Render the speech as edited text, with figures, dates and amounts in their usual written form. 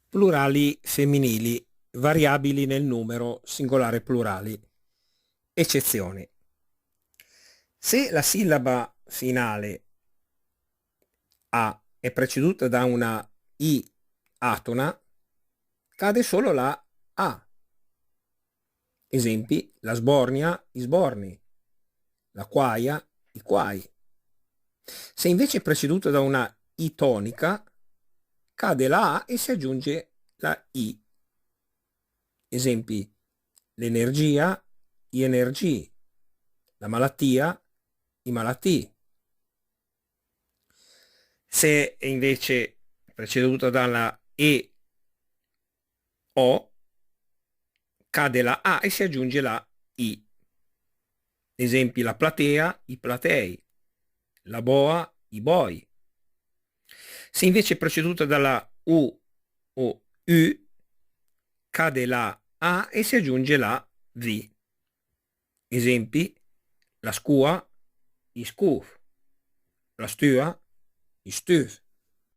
Plurali femminili, variabili nel numero, singolare plurali. Eccezioni. Se la sillaba finale A è preceduta da una I atona, cade solo la A. Esempi: la sbornia, i sborni, la quaia, i quai. Se invece è preceduta da una I tonica, cade la A e si aggiunge la I. Esempi: l'energia, gli energii, la malattia, i malattii. Se è invece preceduta dalla E O, cade la A e si aggiunge la I. Esempi: la platea, i platei, la boa, i boi. Se invece è preceduta dalla U o U, cade la A e si aggiunge la V. Esempi: la scua, i scuf, la stua, i stuf.